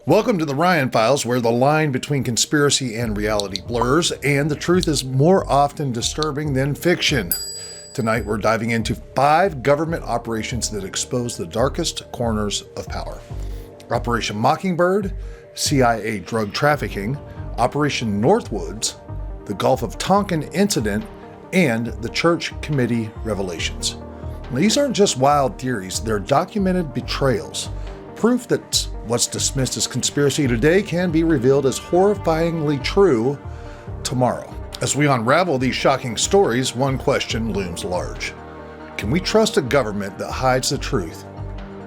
Welcome to the Ryan Files, where the line between conspiracy and reality blurs, and the truth is more often disturbing than fiction. Tonight, we're diving into 5 government operations that expose the darkest corners of power. Operation Mockingbird, CIA drug trafficking, Operation Northwoods, the Gulf of Tonkin Incident, and the Church Committee revelations. Now, these aren't just wild theories, they're documented betrayals. Proof that what's dismissed as conspiracy today can be revealed as horrifyingly true tomorrow. As we unravel these shocking stories, one question looms large. Can we trust a government that hides the truth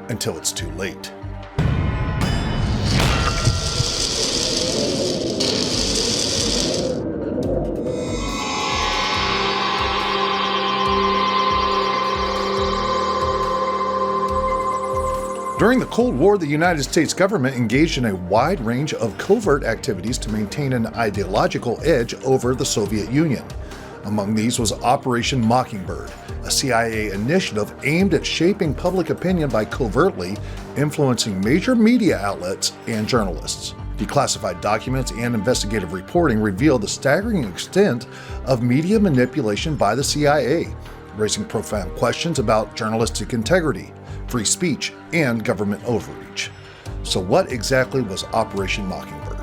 until it's too late? During the Cold War, the United States government engaged in a wide range of covert activities to maintain an ideological edge over the Soviet Union. Among these was Operation Mockingbird, a CIA initiative aimed at shaping public opinion by covertly influencing major media outlets and journalists. Declassified documents and investigative reporting revealed the staggering extent of media manipulation by the CIA, raising profound questions about journalistic integrity, free speech, and government overreach. So what exactly was Operation Mockingbird?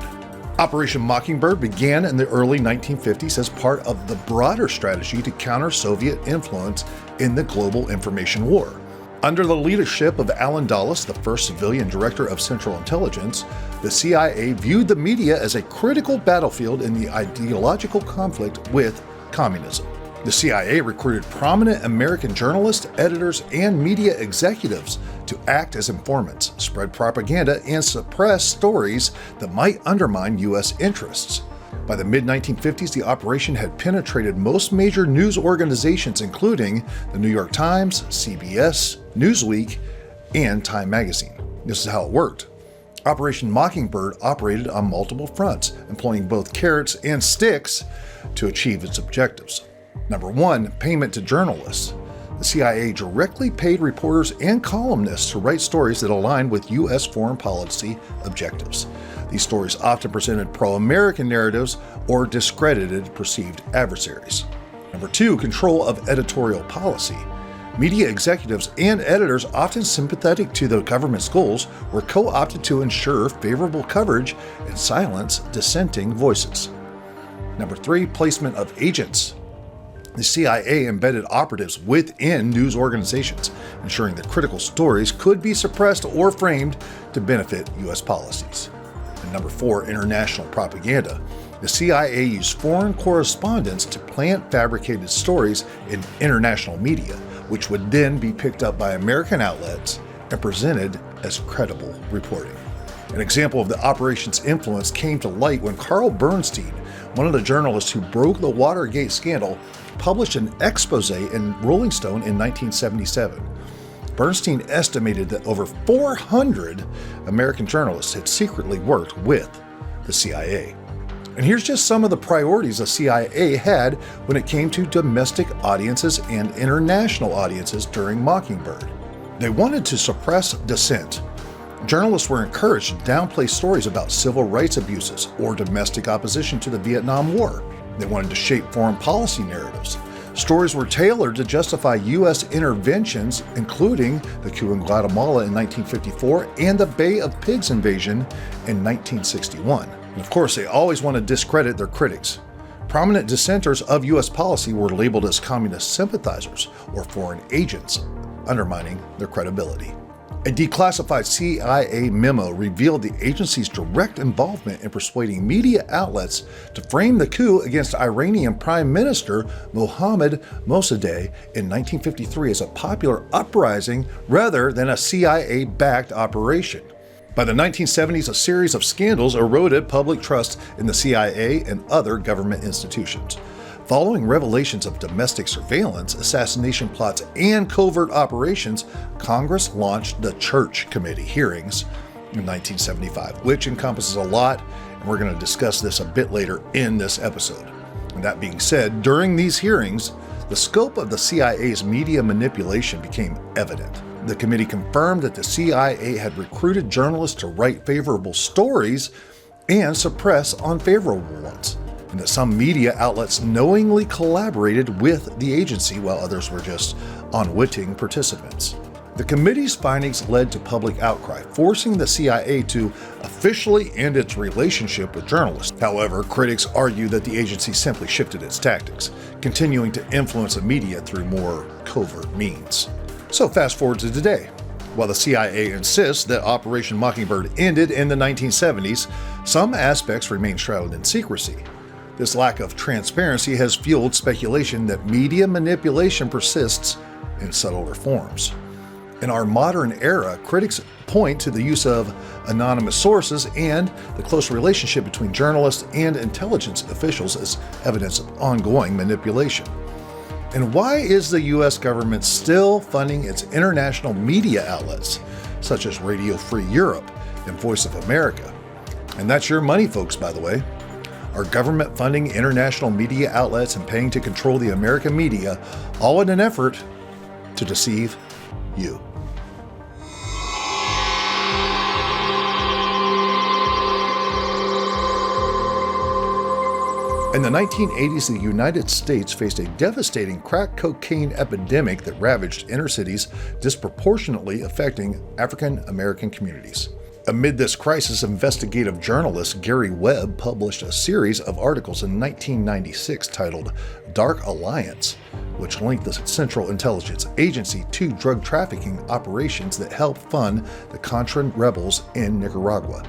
Operation Mockingbird began in the early 1950s as part of the broader strategy to counter Soviet influence in the global information war. Under the leadership of Allen Dulles, the first civilian director of Central Intelligence, the CIA viewed the media as a critical battlefield in the ideological conflict with communism. The CIA recruited prominent American journalists, editors, and media executives to act as informants, spread propaganda, and suppress stories that might undermine U.S. interests. By the mid-1950s, the operation had penetrated most major news organizations, including the New York Times, CBS, Newsweek, and Time magazine. This is how it worked. Operation Mockingbird operated on multiple fronts, employing both carrots and sticks to achieve its objectives. Number 1, payment to journalists. The CIA directly paid reporters and columnists to write stories that aligned with U.S. foreign policy objectives. These stories often presented pro-American narratives or discredited perceived adversaries. Number 2, control of editorial policy. Media executives and editors, often sympathetic to the government's goals, were co-opted to ensure favorable coverage and silence dissenting voices. Number 3, placement of agents. The CIA embedded operatives within news organizations, ensuring that critical stories could be suppressed or framed to benefit U.S. policies. And number 4, international propaganda. The CIA used foreign correspondents to plant fabricated stories in international media, which would then be picked up by American outlets and presented as credible reporting. An example of the operation's influence came to light when Carl Bernstein, one of the journalists who broke the Watergate scandal, published an expose in Rolling Stone in 1977. Bernstein estimated that over 400 American journalists had secretly worked with the CIA. And here's just some of the priorities the CIA had when it came to domestic audiences and international audiences during Mockingbird. They wanted to suppress dissent. Journalists were encouraged to downplay stories about civil rights abuses or domestic opposition to the Vietnam War. They wanted to shape foreign policy narratives. Stories were tailored to justify U.S. interventions, including the coup in Guatemala in 1954 and the Bay of Pigs invasion in 1961. And of course, they always want to discredit their critics. Prominent dissenters of U.S. policy were labeled as communist sympathizers or foreign agents, undermining their credibility. A declassified CIA memo revealed the agency's direct involvement in persuading media outlets to frame the coup against Iranian Prime Minister Mohammad Mossadegh in 1953 as a popular uprising rather than a CIA-backed operation. By the 1970s, a series of scandals eroded public trust in the CIA and other government institutions. Following revelations of domestic surveillance, assassination plots, and covert operations, Congress launched the Church Committee hearings in 1975, which encompasses a lot, and we're going to discuss this a bit later in this episode. And that being said, during these hearings, the scope of the CIA's media manipulation became evident. The committee confirmed that the CIA had recruited journalists to write favorable stories and suppress unfavorable ones, and that some media outlets knowingly collaborated with the agency while others were just unwitting participants. The committee's findings led to public outcry, forcing the CIA to officially end its relationship with journalists. However, critics argue that the agency simply shifted its tactics, continuing to influence the media through more covert means. So fast forward to today. While the CIA insists that Operation Mockingbird ended in the 1970s, some aspects remain shrouded in secrecy. This lack of transparency has fueled speculation that media manipulation persists in subtler forms. In our modern era, critics point to the use of anonymous sources and the close relationship between journalists and intelligence officials as evidence of ongoing manipulation. And why is the U.S. government still funding its international media outlets, such as Radio Free Europe and Voice of America? And that's your money, folks, by the way. Our government funding international media outlets and paying to control the American media, all in an effort to deceive you. In the 1980s, the United States faced a devastating crack cocaine epidemic that ravaged inner cities, disproportionately affecting African American communities. Amid this crisis, investigative journalist Gary Webb published a series of articles in 1996 titled Dark Alliance, which linked the Central Intelligence Agency to drug trafficking operations that helped fund the Contra rebels in Nicaragua.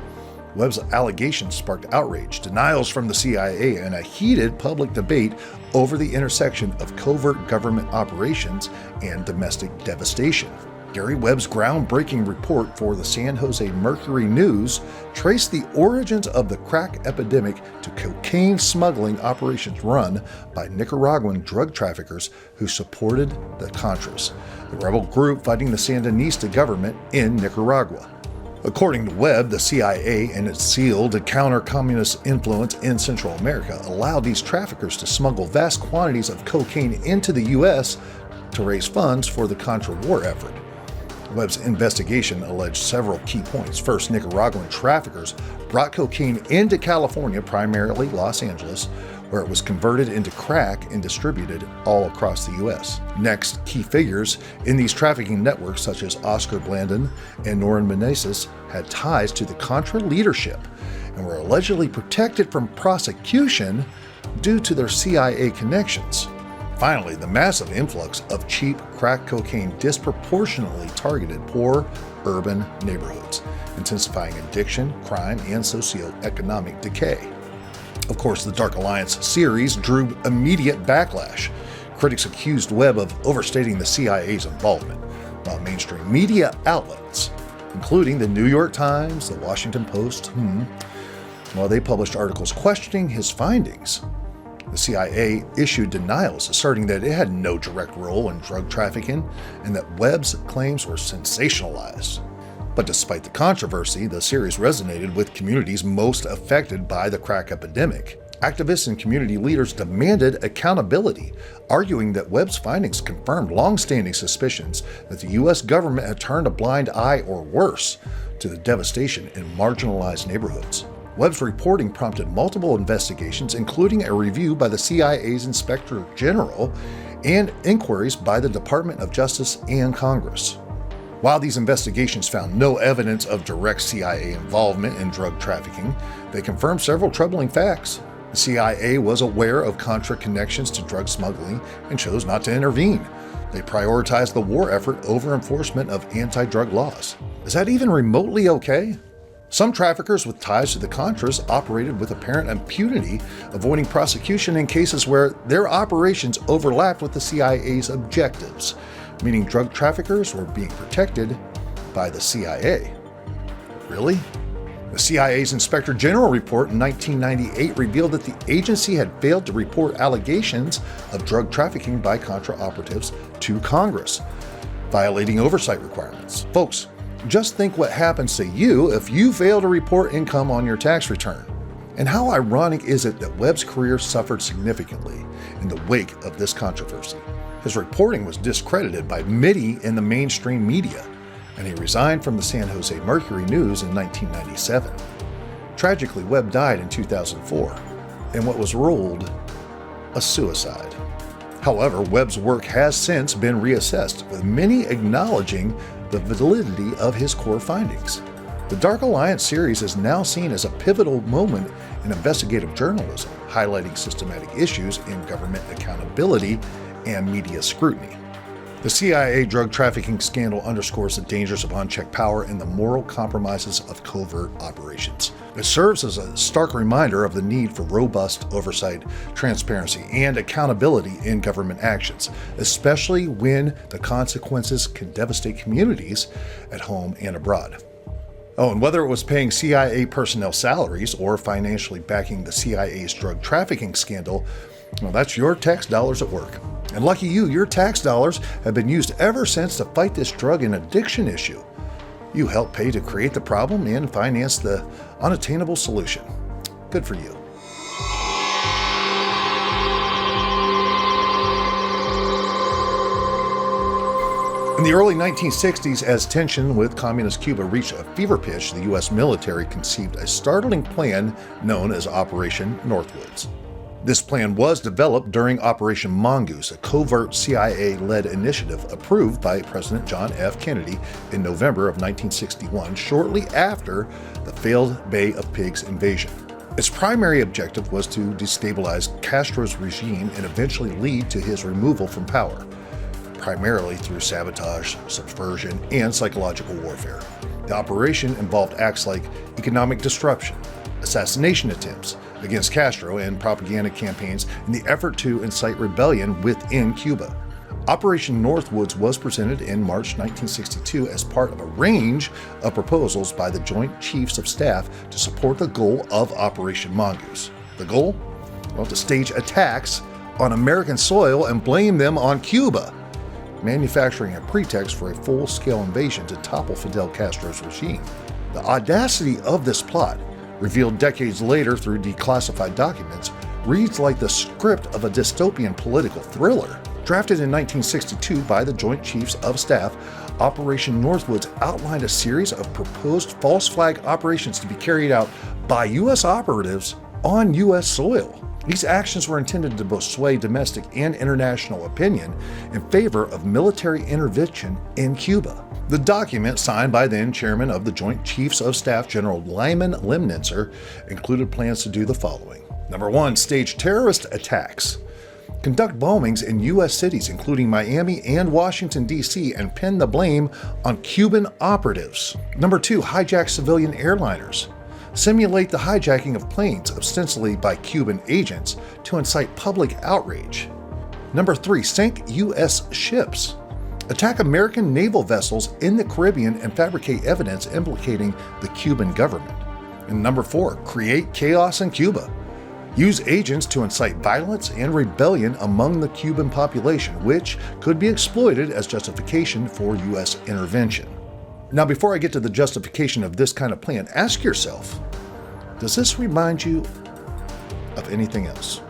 Webb's allegations sparked outrage, denials from the CIA, and a heated public debate over the intersection of covert government operations and domestic devastation. Gary Webb's groundbreaking report for the San Jose Mercury News traced the origins of the crack epidemic to cocaine smuggling operations run by Nicaraguan drug traffickers who supported the Contras, the rebel group fighting the Sandinista government in Nicaragua. According to Webb, the CIA and its zeal to counter communist influence in Central America allowed these traffickers to smuggle vast quantities of cocaine into the U.S. to raise funds for the Contra war effort. Webb's investigation alleged several key points. First, Nicaraguan traffickers brought cocaine into California, primarily Los Angeles, where it was converted into crack and distributed all across the U.S. Next, key figures in these trafficking networks, such as Oscar Blandon and Noran Meneses, had ties to the Contra leadership and were allegedly protected from prosecution due to their CIA connections. Finally, the massive influx of cheap crack cocaine disproportionately targeted poor urban neighborhoods, intensifying addiction, crime, and socioeconomic decay. Of course, the Dark Alliance series drew immediate backlash. Critics accused Webb of overstating the CIA's involvement, while mainstream media outlets, including the New York Times, the Washington Post, they published articles questioning his findings. The CIA issued denials, asserting that it had no direct role in drug trafficking and that Webb's claims were sensationalized. But despite the controversy, the series resonated with communities most affected by the crack epidemic. Activists and community leaders demanded accountability, arguing that Webb's findings confirmed long-standing suspicions that the U.S. government had turned a blind eye, or worse, to the devastation in marginalized neighborhoods. Webb's reporting prompted multiple investigations, including a review by the CIA's Inspector General and inquiries by the Department of Justice and Congress. While these investigations found no evidence of direct CIA involvement in drug trafficking, they confirmed several troubling facts. The CIA was aware of Contra connections to drug smuggling and chose not to intervene. They prioritized the war effort over enforcement of anti-drug laws. Is that even remotely okay? Some traffickers with ties to the Contras operated with apparent impunity, avoiding prosecution in cases where their operations overlapped with the CIA's objectives, meaning drug traffickers were being protected by the CIA. Really? The CIA's Inspector General report in 1998 revealed that the agency had failed to report allegations of drug trafficking by Contra operatives to Congress, violating oversight requirements. Folks, just think what happens to you if you fail to report income on your tax return. And how ironic is it that Webb's career suffered significantly in the wake of this controversy? His reporting was discredited by many in the mainstream media, and he resigned from the San Jose Mercury News in 1997. Tragically, Webb died in 2004 in what was ruled a suicide. However, Webb's work has since been reassessed, with many acknowledging the validity of his core findings. The Dark Alliance series is now seen as a pivotal moment in investigative journalism, highlighting systematic issues in government accountability and media scrutiny. The CIA drug trafficking scandal underscores the dangers of unchecked power and the moral compromises of covert operations. It serves as a stark reminder of the need for robust oversight, transparency, and accountability in government actions, especially when the consequences can devastate communities at home and abroad. Oh, and whether it was paying CIA personnel salaries or financially backing the CIA's drug trafficking scandal, well, that's your tax dollars at work. And lucky you, your tax dollars have been used ever since to fight this drug and addiction issue. You helped pay to create the problem and finance the unattainable solution. Good for you. In the early 1960s, as tension with communist Cuba reached a fever pitch, the U.S. military conceived a startling plan known as Operation Northwoods. This plan was developed during Operation Mongoose, a covert CIA-led initiative approved by President John F. Kennedy in November of 1961, shortly after the failed Bay of Pigs invasion. Its primary objective was to destabilize Castro's regime and eventually lead to his removal from power, primarily through sabotage, subversion, and psychological warfare. The operation involved acts like economic disruption, assassination attempts against Castro, and propaganda campaigns in the effort to incite rebellion within Cuba. Operation Northwoods was presented in March 1962 as part of a range of proposals by the Joint Chiefs of Staff to support the goal of Operation Mongoose. The goal? Well, to stage attacks on American soil and blame them on Cuba, manufacturing a pretext for a full-scale invasion to topple Fidel Castro's regime. The audacity of this plot, revealed decades later through declassified documents, reads like the script of a dystopian political thriller. Drafted in 1962 by the Joint Chiefs of Staff, Operation Northwoods outlined a series of proposed false flag operations to be carried out by U.S. operatives on U.S. soil. These actions were intended to both sway domestic and international opinion in favor of military intervention in Cuba. The document, signed by then Chairman of the Joint Chiefs of Staff General Lyman Lemnitzer, included plans to do the following. Number 1, stage terrorist attacks. Conduct bombings in U.S. cities, including Miami and Washington, D.C., and pin the blame on Cuban operatives. Number 2, hijack civilian airliners. Simulate the hijacking of planes, ostensibly by Cuban agents, to incite public outrage. Number 3, sink U.S. ships. Attack American naval vessels in the Caribbean and fabricate evidence implicating the Cuban government. And number 4, create chaos in Cuba. Use agents to incite violence and rebellion among the Cuban population, which could be exploited as justification for U.S. intervention. Now, before I get to the justification of this kind of plan, ask yourself, does this remind you of anything else?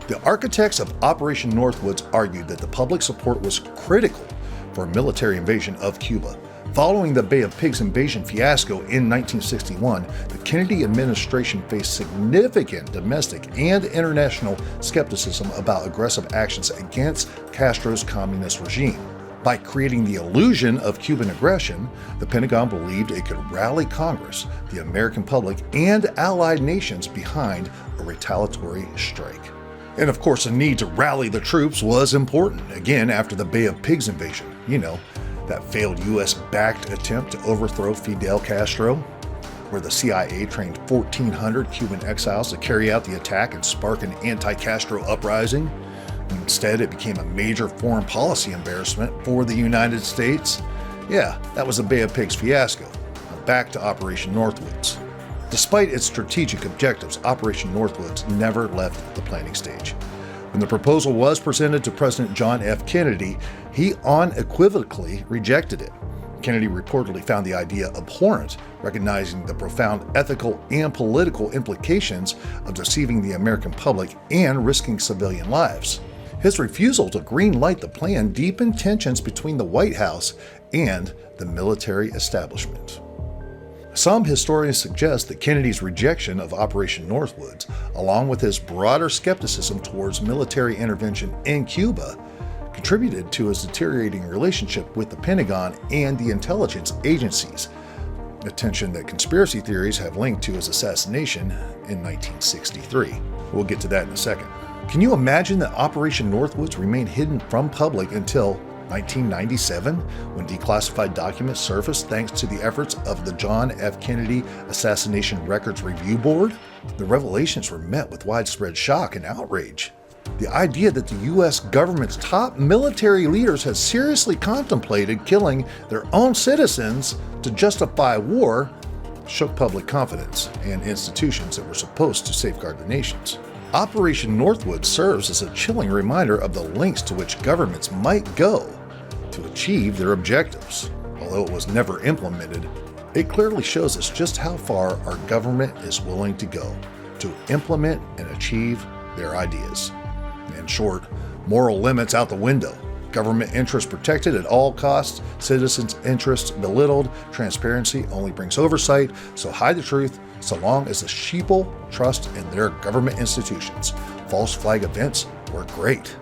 The architects of Operation Northwoods argued that the public support was critical for a military invasion of Cuba. Following the Bay of Pigs invasion fiasco in 1961, the Kennedy administration faced significant domestic and international skepticism about aggressive actions against Castro's communist regime. By creating the illusion of Cuban aggression, the Pentagon believed it could rally Congress, the American public, and allied nations behind a retaliatory strike. And of course, the need to rally the troops was important, again after the Bay of Pigs invasion. You know, that failed U.S.-backed attempt to overthrow Fidel Castro, where the CIA trained 1,400 Cuban exiles to carry out the attack and spark an anti-Castro uprising. Instead, it became a major foreign policy embarrassment for the United States. Yeah, that was the Bay of Pigs fiasco. Now back to Operation Northwoods. Despite its strategic objectives, Operation Northwoods never left the planning stage. When the proposal was presented to President John F. Kennedy, he unequivocally rejected it. Kennedy reportedly found the idea abhorrent, recognizing the profound ethical and political implications of deceiving the American public and risking civilian lives. His refusal to green-light the plan deepened tensions between the White House and the military establishment. Some historians suggest that Kennedy's rejection of Operation Northwoods, along with his broader skepticism towards military intervention in Cuba, contributed to his deteriorating relationship with the Pentagon and the intelligence agencies, a tension that conspiracy theories have linked to his assassination in 1963. We'll get to that in a second. Can you imagine that Operation Northwoods remained hidden from public until 1997, when declassified documents surfaced thanks to the efforts of the John F. Kennedy Assassination Records Review Board? The revelations were met with widespread shock and outrage. The idea that the U.S. government's top military leaders had seriously contemplated killing their own citizens to justify war shook public confidence and institutions that were supposed to safeguard the nations. Operation Northwoods serves as a chilling reminder of the lengths to which governments might go to achieve their objectives. Although it was never implemented, it clearly shows us just how far our government is willing to go to implement and achieve their ideas. In short, moral limits out the window, government interest protected at all costs, citizens' interests belittled, transparency only brings oversight, so hide the truth so long as the sheeple trust in their government institutions. False flag events were great.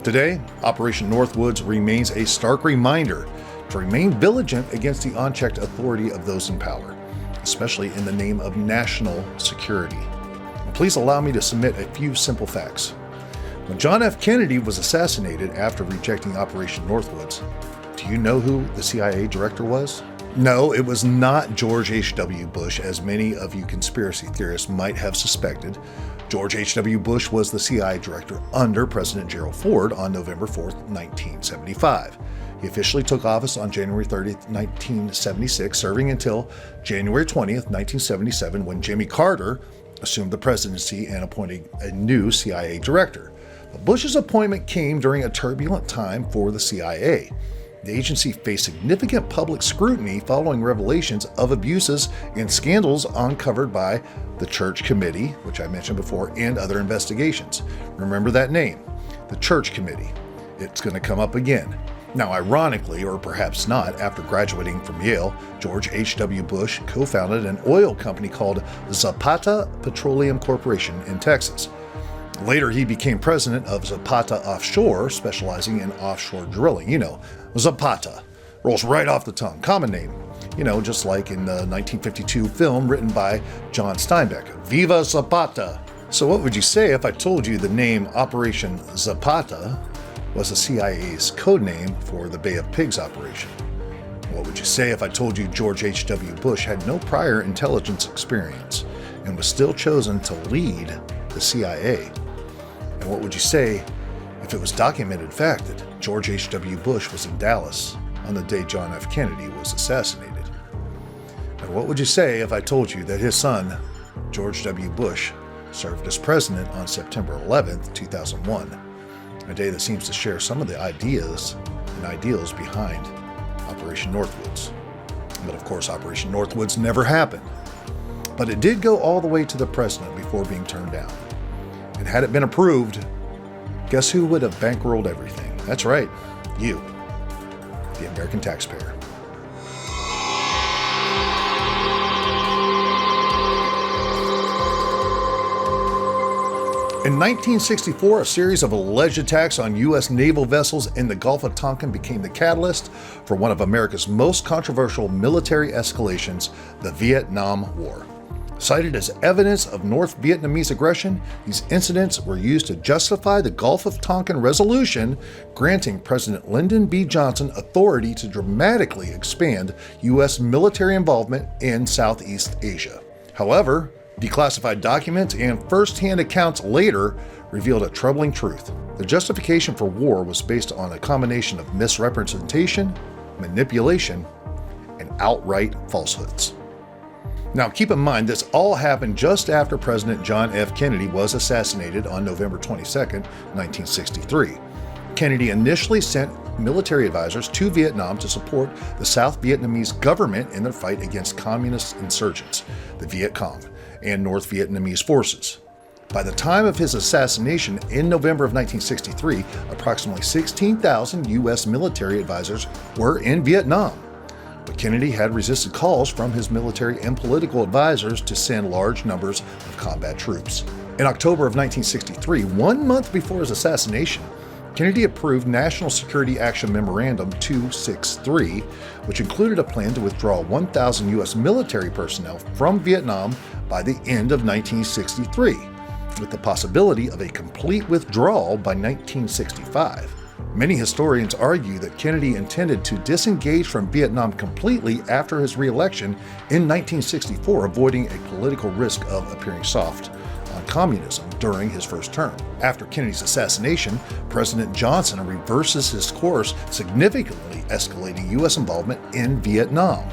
Today, Operation Northwoods remains a stark reminder to remain vigilant against the unchecked authority of those in power, especially in the name of national security. And please allow me to submit a few simple facts. When John F. Kennedy was assassinated after rejecting Operation Northwoods, do you know who the CIA director was? No, it was not George H.W. Bush, as many of you conspiracy theorists might have suspected. George H.W. Bush was the CIA director under President Gerald Ford on November 4, 1975. He officially took office on January 30, 1976, serving until January 20, 1977, when Jimmy Carter assumed the presidency and appointed a new CIA director. But Bush's appointment came during a turbulent time for the CIA. The agency faced significant public scrutiny following revelations of abuses and scandals uncovered by the Church Committee, which I mentioned before, and other investigations. Remember that name, the Church Committee. It's going to come up again. Now, ironically, or perhaps not, after graduating from Yale, George H.W. Bush co-founded an oil company called Zapata Petroleum Corporation in Texas. Later, he became president of Zapata Offshore, specializing in offshore drilling. You know, Zapata. Rolls right off the tongue. Common name. You know, just like in the 1952 film written by John Steinbeck, Viva Zapata. So what would you say if I told you the name Operation Zapata was the CIA's code name for the Bay of Pigs operation? What would you say if I told you George H.W. Bush had no prior intelligence experience and was still chosen to lead the CIA? And what would you say if it was documented fact that George H.W. Bush was in Dallas on the day John F. Kennedy was assassinated? And what would you say if I told you that his son, George W. Bush, served as president on September 11, 2001, a day that seems to share some of the ideas and ideals behind Operation Northwoods? But of course, Operation Northwoods never happened. But it did go all the way to the president before being turned down. And had it been approved, guess who would have bankrolled everything? That's right, you, the American taxpayer. In 1964, a series of alleged attacks on U.S. naval vessels in the Gulf of Tonkin became the catalyst for one of America's most controversial military escalations, the Vietnam War. Cited as evidence of North Vietnamese aggression, these incidents were used to justify the Gulf of Tonkin resolution, granting President Lyndon B. Johnson authority to dramatically expand U.S. military involvement in Southeast Asia. However, declassified documents and first-hand accounts later revealed a troubling truth. The justification for war was based on a combination of misrepresentation, manipulation, and outright falsehoods. Now, keep in mind, this all happened just after President John F. Kennedy was assassinated on November 22, 1963. Kennedy initially sent military advisors to Vietnam to support the South Vietnamese government in their fight against communist insurgents, the Viet Cong, and North Vietnamese forces. By the time of his assassination in November of 1963, approximately 16,000 U.S. military advisors were in Vietnam. But Kennedy had resisted calls from his military and political advisors to send large numbers of combat troops. In October of 1963, 1 month before his assassination, Kennedy approved National Security Action Memorandum 263, which included a plan to withdraw 1,000 U.S. military personnel from Vietnam by the end of 1963, with the possibility of a complete withdrawal by 1965. Many historians argue that Kennedy intended to disengage from Vietnam completely after his re-election in 1964, avoiding a political risk of appearing soft on communism during his first term. After Kennedy's assassination, President Johnson reverses his course, significantly escalating U.S. involvement in Vietnam.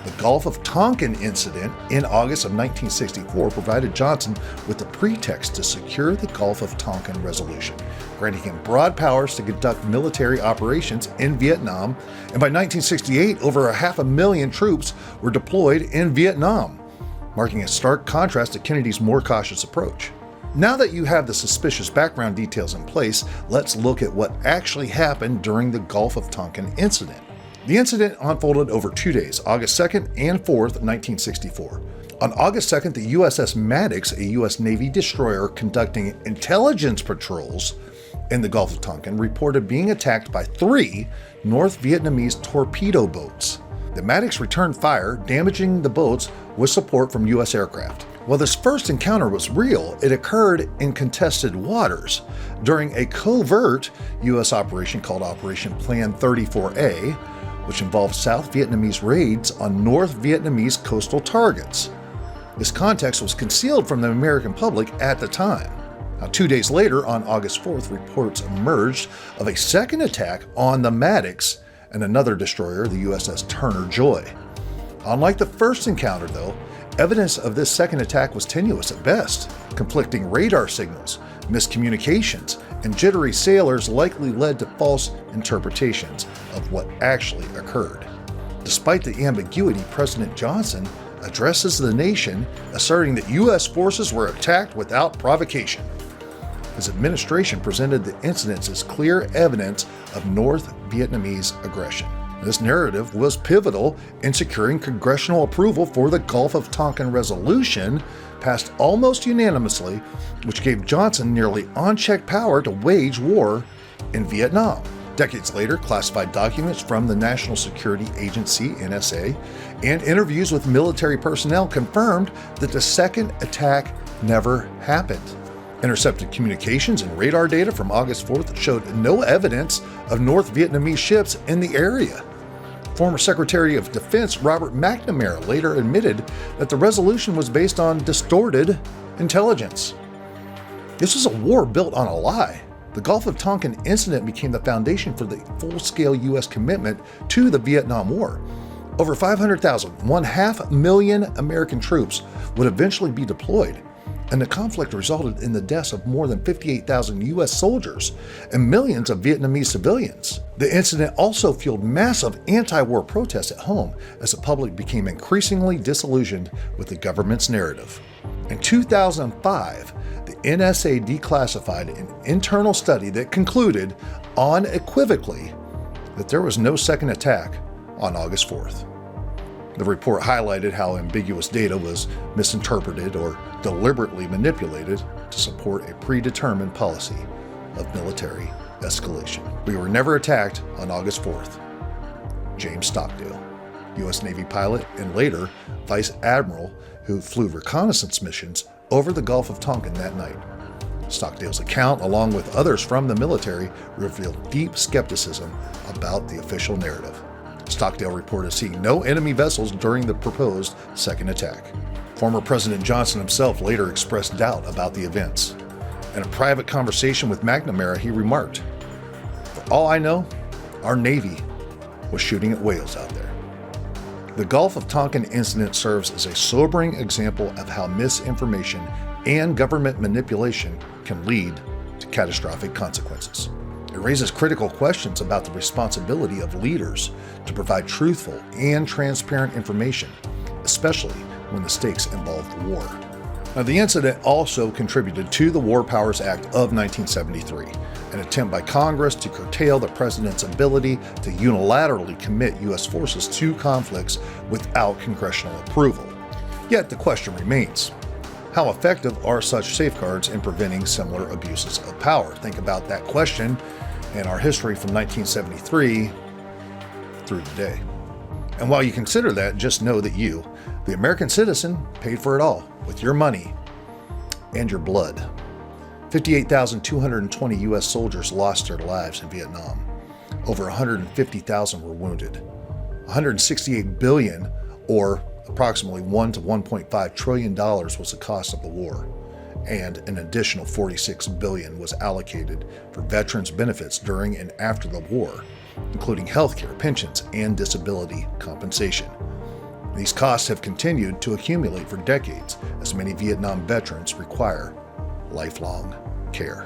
The Gulf of Tonkin Incident in August of 1964 provided Johnson with the pretext to secure the Gulf of Tonkin resolution, granting him broad powers to conduct military operations in Vietnam, and by 1968, over 500,000 troops were deployed in Vietnam, marking a stark contrast to Kennedy's more cautious approach. Now that you have the suspicious background details in place, let's look at what actually happened during the Gulf of Tonkin incident. The incident unfolded over 2 days, August 2nd and 4th, 1964. On August 2nd, the USS Maddox, a U.S. Navy destroyer conducting intelligence patrols in the Gulf of Tonkin, reported being attacked by 3 North Vietnamese torpedo boats. The Maddox returned fire, damaging the boats with support from U.S. aircraft. While this first encounter was real, it occurred in contested waters during a covert U.S. operation called Operation Plan 34A, which involved South Vietnamese raids on North Vietnamese coastal targets. This context was concealed from the American public at the time. Now, 2 days later, on August 4th, reports emerged of a second attack on the Maddox and another destroyer, the USS Turner Joy. Unlike the first encounter, though, evidence of this second attack was tenuous at best. Conflicting radar signals, miscommunications, and jittery sailors likely led to false interpretations of what actually occurred. Despite the ambiguity, President Johnson addresses the nation, asserting that U.S. forces were attacked without provocation. His administration presented the incidents as clear evidence of North Vietnamese aggression. This narrative was pivotal in securing congressional approval for the Gulf of Tonkin resolution, passed almost unanimously, which gave Johnson nearly unchecked power to wage war in Vietnam. Decades later, classified documents from the National Security Agency, NSA, and interviews with military personnel confirmed that the second attack never happened. Intercepted communications and radar data from August 4th showed no evidence of North Vietnamese ships in the area. Former Secretary of Defense Robert McNamara later admitted that the resolution was based on distorted intelligence. This was a war built on a lie. The Gulf of Tonkin incident became the foundation for the full-scale U.S. commitment to the Vietnam War. Over 500,000, 500,000 American troops would eventually be deployed, and the conflict resulted in the deaths of more than 58,000 U.S. soldiers and millions of Vietnamese civilians. The incident also fueled massive anti-war protests at home as the public became increasingly disillusioned with the government's narrative. In 2005, the NSA declassified an internal study that concluded unequivocally that there was no second attack on August 4th. The report highlighted how ambiguous data was misinterpreted or deliberately manipulated to support a predetermined policy of military escalation. We were never attacked on August 4th. James Stockdale, U.S. Navy pilot and later Vice Admiral who flew reconnaissance missions over the Gulf of Tonkin that night. Stockdale's account, along with others from the military, revealed deep skepticism about the official narrative. Stockdale reported seeing no enemy vessels during the proposed second attack. Former President Johnson himself later expressed doubt about the events. In a private conversation with McNamara, he remarked, "For all I know, our Navy was shooting at whales out there." The Gulf of Tonkin incident serves as a sobering example of how misinformation and government manipulation can lead to catastrophic consequences. It raises critical questions about the responsibility of leaders to provide truthful and transparent information, especially when the stakes involve war. Now, the incident also contributed to the War Powers Act of 1973, an attempt by Congress to curtail the president's ability to unilaterally commit U.S. forces to conflicts without congressional approval. Yet the question remains, how effective are such safeguards in preventing similar abuses of power? Think about that question in our history from 1973 through today. And while you consider that, just know that you, the American citizen, paid for it all with your money and your blood. 58,220 U.S. soldiers lost their lives in Vietnam. Over 150,000 were wounded. 168 billion, or approximately $1 to $1.5 trillion, was the cost of the war, and an additional 46 billion was allocated for veterans' benefits during and after the war, including healthcare, pensions, and disability compensation. These costs have continued to accumulate for decades, as many Vietnam veterans require lifelong care.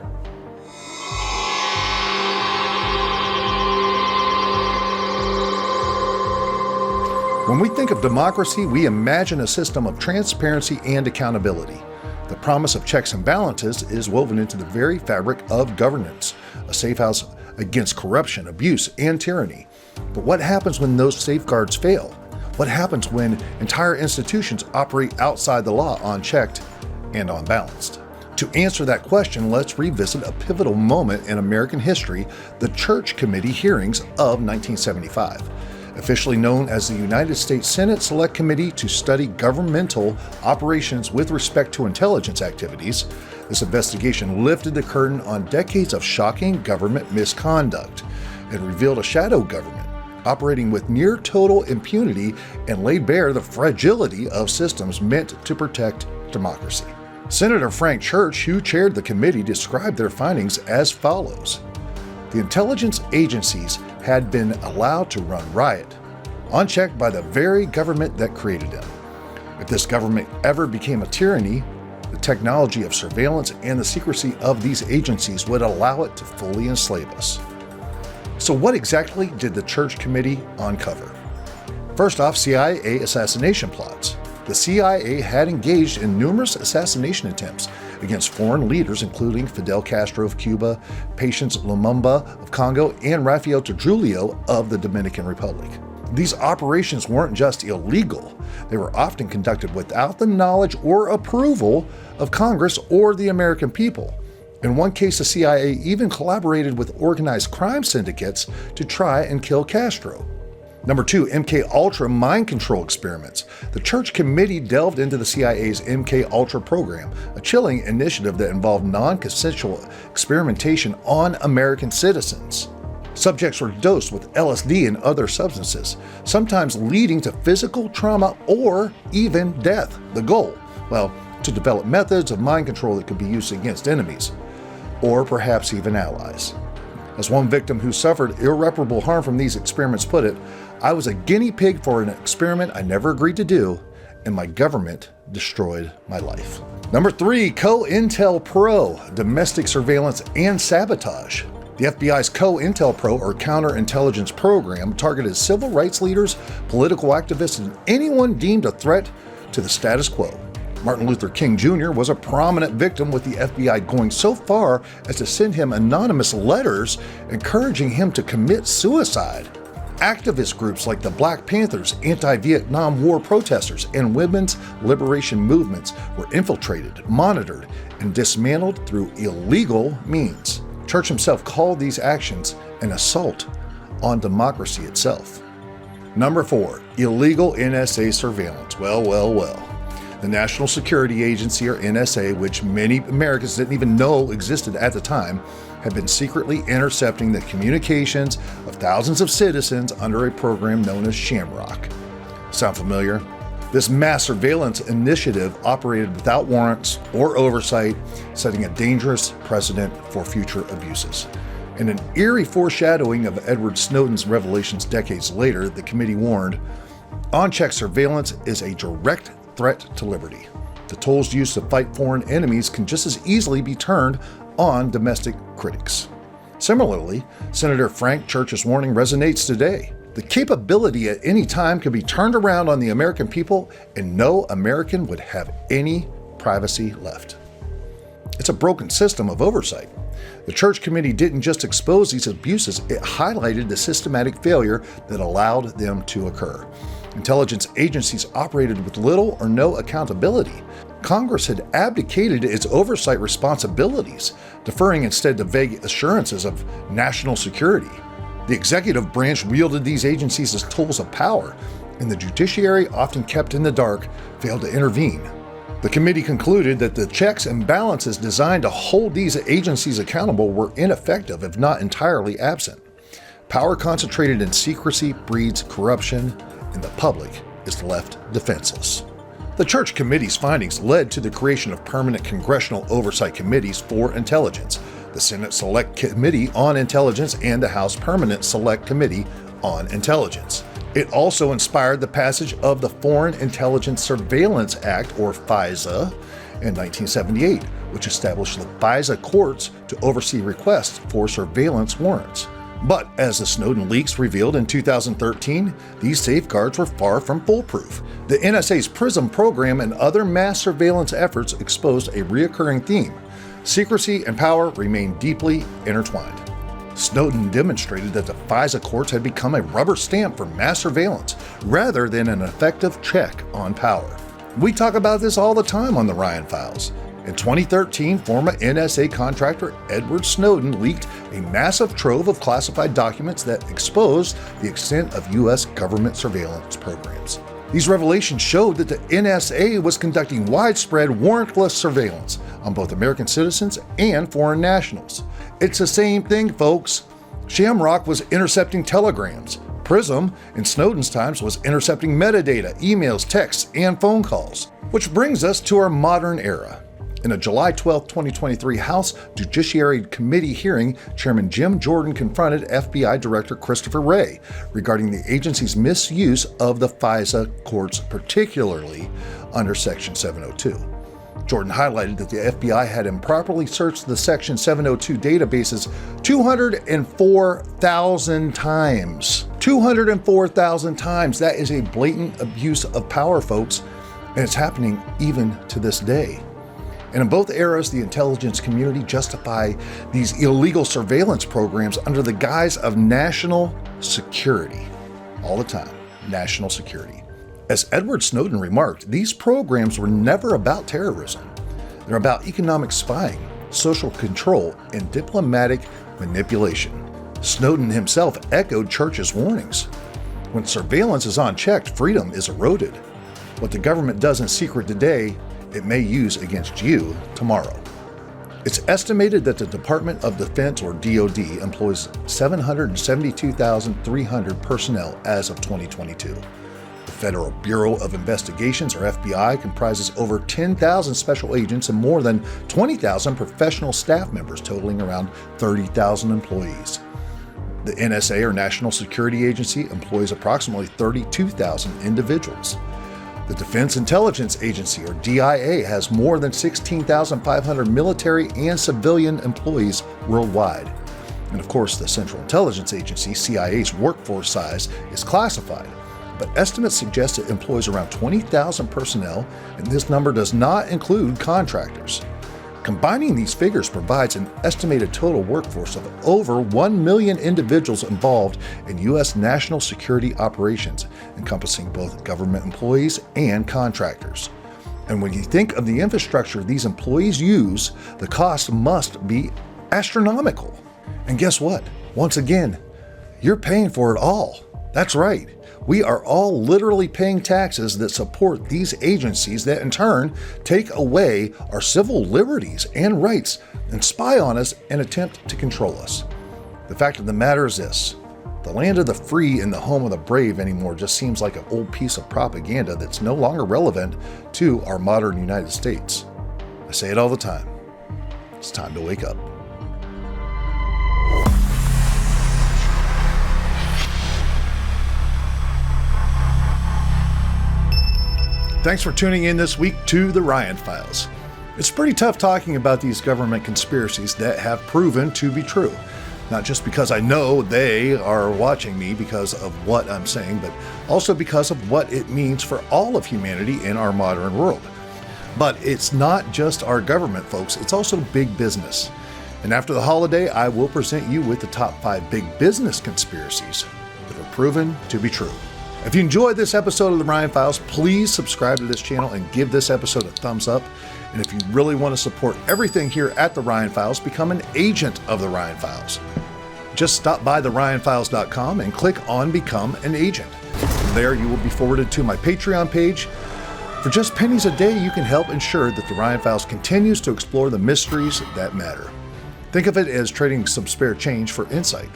When we think of democracy, we imagine a system of transparency and accountability. The promise of checks and balances is woven into the very fabric of governance, a safe house against corruption, abuse, and tyranny. But what happens when those safeguards fail? What happens when entire institutions operate outside the law, unchecked and unbalanced? To answer that question, let's revisit a pivotal moment in American history, the Church Committee hearings of 1975. Officially known as the United States Senate Select Committee to Study Governmental Operations with Respect to Intelligence Activities, this investigation lifted the curtain on decades of shocking government misconduct and revealed a shadow government operating with near total impunity and laid bare the fragility of systems meant to protect democracy. Senator Frank Church, who chaired the committee, described their findings as follows. The intelligence agencies had been allowed to run riot, unchecked by the very government that created them. If this government ever became a tyranny, the technology of surveillance and the secrecy of these agencies would allow it to fully enslave us. So what exactly did the Church Committee uncover? First off, CIA assassination plots. The CIA had engaged in numerous assassination attempts against foreign leaders, including Fidel Castro of Cuba, Patience Lumumba of Congo, and Rafael Trujillo of the Dominican Republic. These operations weren't just illegal, they were often conducted without the knowledge or approval of Congress or the American people. In one case, the CIA even collaborated with organized crime syndicates to try and kill Castro. Number 2, MK-Ultra mind control experiments. The Church Committee delved into the CIA's MK-Ultra program, a chilling initiative that involved non-consensual experimentation on American citizens. Subjects were dosed with LSD and other substances, sometimes leading to physical trauma or even death. The goal, well, to develop methods of mind control that could be used against enemies, or perhaps even allies. As one victim who suffered irreparable harm from these experiments put it, I was a guinea pig for an experiment I never agreed to do, and my government destroyed my life. Number 3, COINTELPRO, domestic surveillance and sabotage. The FBI's COINTELPRO, or counterintelligence program, targeted civil rights leaders, political activists, and anyone deemed a threat to the status quo. Martin Luther King Jr. was a prominent victim, with the FBI going so far as to send him anonymous letters encouraging him to commit suicide. Activist groups like the Black Panthers, anti-Vietnam War protesters, and women's liberation movements were infiltrated, monitored, and dismantled through illegal means. Church himself called these actions an assault on democracy itself. Number 4, illegal NSA surveillance. Well. The National Security Agency, or NSA, which many Americans didn't even know existed at the time, had been secretly intercepting the communications of thousands of citizens under a program known as Shamrock. Sound familiar? This mass surveillance initiative operated without warrants or oversight, setting a dangerous precedent for future abuses. In an eerie foreshadowing of Edward Snowden's revelations decades later, the committee warned, unchecked surveillance is a direct threat to liberty. The tools used to fight foreign enemies can just as easily be turned on domestic critics. Similarly, Senator Frank Church's warning resonates today. The capability at any time can be turned around on the American people, and no American would have any privacy left. It's a broken system of oversight. The Church Committee didn't just expose these abuses, it highlighted the systematic failure that allowed them to occur. Intelligence agencies operated with little or no accountability. Congress had abdicated its oversight responsibilities, deferring instead to vague assurances of national security. The executive branch wielded these agencies as tools of power, and the judiciary, often kept in the dark, failed to intervene. The committee concluded that the checks and balances designed to hold these agencies accountable were ineffective, if not entirely absent. Power concentrated in secrecy breeds corruption, and the public is left defenseless. The Church Committee's findings led to the creation of permanent congressional oversight committees for intelligence, the Senate Select Committee on Intelligence and the House Permanent Select Committee on Intelligence. It also inspired the passage of the Foreign Intelligence Surveillance Act, or FISA, in 1978, which established the FISA courts to oversee requests for surveillance warrants. But as the Snowden leaks revealed in 2013, these safeguards were far from foolproof. The NSA's PRISM program and other mass surveillance efforts exposed a recurring theme. Secrecy and power remain deeply intertwined. Snowden demonstrated that the FISA courts had become a rubber stamp for mass surveillance rather than an effective check on power. We talk about this all the time on the Ryan Files. In 2013, former NSA contractor Edward Snowden leaked a massive trove of classified documents that exposed the extent of U.S. government surveillance programs. These revelations showed that the NSA was conducting widespread warrantless surveillance on both American citizens and foreign nationals. It's the same thing, folks. Shamrock was intercepting telegrams. PRISM, in Snowden's times, was intercepting metadata, emails, texts, and phone calls. Which brings us to our modern era. In a July 12, 2023 House Judiciary Committee hearing, Chairman Jim Jordan confronted FBI Director Christopher Wray regarding the agency's misuse of the FISA courts, particularly under Section 702. Jordan highlighted that the FBI had improperly searched the Section 702 databases 204,000 times. 204,000 times! That is a blatant abuse of power, folks, and it's happening even to this day. And in both eras, the intelligence community justify these illegal surveillance programs under the guise of national security. All the time, national security. As Edward Snowden remarked, these programs were never about terrorism. They're about economic spying, social control, and diplomatic manipulation. Snowden himself echoed Church's warnings. When surveillance is unchecked, freedom is eroded. What the government does in secret today, it may use against you tomorrow. It's estimated that the Department of Defense, or DoD, employs 772,300 personnel as of 2022. The Federal Bureau of Investigations, or FBI, comprises over 10,000 special agents and more than 20,000 professional staff members, totaling around 30,000 employees. The NSA, or National Security Agency, employs approximately 32,000 individuals. The Defense Intelligence Agency, or DIA, has more than 16,500 military and civilian employees worldwide. And of course, the Central Intelligence Agency, CIA's workforce size is classified, but estimates suggest it employs around 20,000 personnel, and this number does not include contractors. Combining these figures provides an estimated total workforce of over 1 million individuals involved in U.S. national security operations, encompassing both government employees and contractors. And when you think of the infrastructure these employees use, the cost must be astronomical. And guess what? Once again, you're paying for it all. That's right. We are all literally paying taxes that support these agencies that in turn take away our civil liberties and rights and spy on us and attempt to control us. The fact of the matter is this: the land of the free and the home of the brave anymore just seems like an old piece of propaganda that's no longer relevant to our modern United States. I say it all the time. It's time to wake up. Thanks for tuning in this week to the Ryan Files. It's pretty tough talking about these government conspiracies that have proven to be true. Not just because I know they are watching me because of what I'm saying, but also because of what it means for all of humanity in our modern world. But it's not just our government, folks, it's also big business. And after the holiday, I will present you with the top 5 big business conspiracies that are proven to be true. If you enjoyed this episode of the Ryan Files, please subscribe to this channel and give this episode a thumbs up. And if you really want to support everything here at the Ryan Files, become an agent of the Ryan Files. Just stop by theryanfiles.com and click on Become an Agent. From there, you will be forwarded to my Patreon page. For just pennies a day, you can help ensure that the Ryan Files continues to explore the mysteries that matter. Think of it as trading some spare change for insight.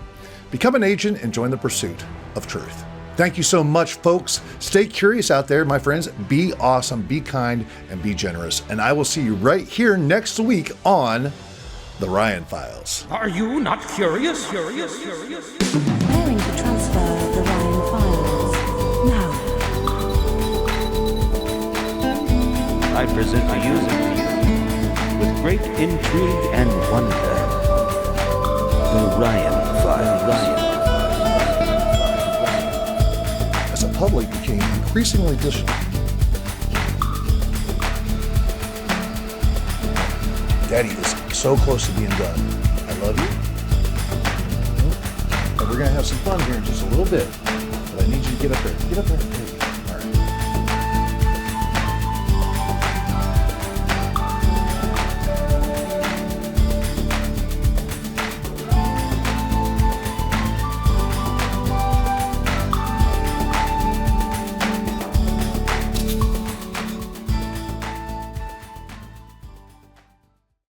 Become an agent and join the pursuit of truth. Thank you so much, folks. Stay curious out there, my friends. Be awesome, be kind, and be generous. And I will see you right here next week on The Ryan Files. Are you not curious? Preparing to transfer the Ryan Files. Now. I present to you, with great intrigue and wonder, the Ryan Files. As the public became increasingly Daddy is so close to being done. I love you. And we're going to have some fun here in just a little bit. But I need you to get up there. Get up there.